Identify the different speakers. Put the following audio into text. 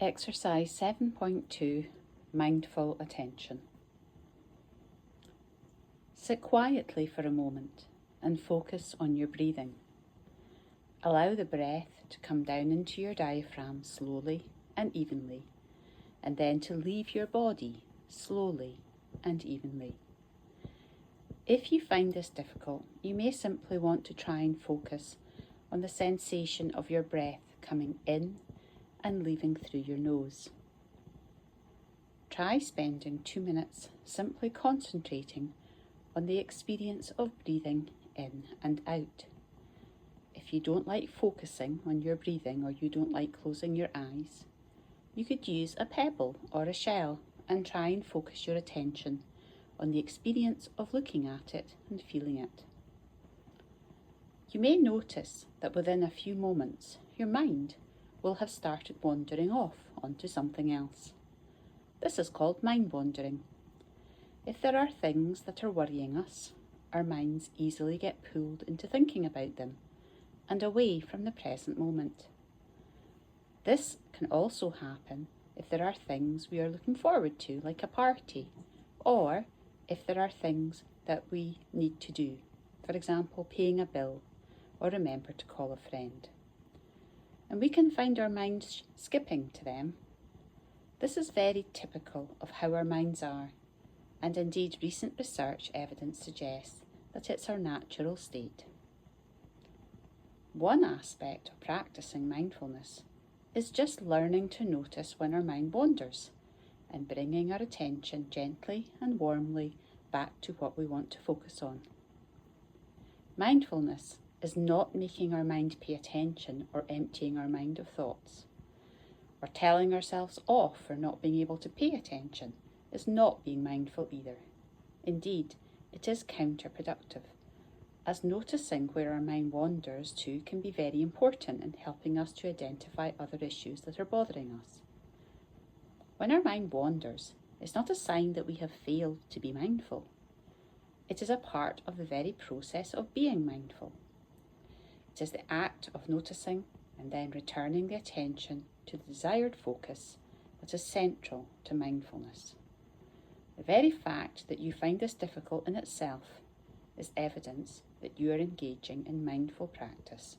Speaker 1: Exercise 7.2, Mindful Attention. Sit quietly for a moment and focus on your breathing. Allow the breath to come down into your diaphragm slowly and evenly, and then to leave your body slowly and evenly. If you find this difficult, you may simply want to try and focus on the sensation of your breath coming in and leaving through your nose. Try spending 2 minutes simply concentrating on the experience of breathing in and out. If you don't like focusing on your breathing or you don't like closing your eyes, you could use a pebble or a shell and try and focus your attention on the experience of looking at it and feeling it. You may notice that within a few moments your mind will have started wandering off onto something else. This is called mind wandering. If there are things that are worrying us, our minds easily get pulled into thinking about them and away from the present moment. This can also happen if there are things we are looking forward to, like a party, or if there are things that we need to do, for example, paying a bill or remember to call a friend. And we can find our minds skipping to them. This is very typical of how our minds are, and indeed recent research evidence suggests that it's our natural state. One aspect of practicing mindfulness is just learning to notice when our mind wanders and bringing our attention gently and warmly back to what we want to focus on. Mindfulness is not making our mind pay attention or emptying our mind of thoughts. Or telling ourselves off for not being able to pay attention is not being mindful either. Indeed, it is counterproductive, as noticing where our mind wanders to can be very important in helping us to identify other issues that are bothering us. When our mind wanders, it's not a sign that we have failed to be mindful. It is a part of the very process of being mindful. It is the act of noticing and then returning the attention to the desired focus that is central to mindfulness. The very fact that you find this difficult in itself is evidence that you are engaging in mindful practice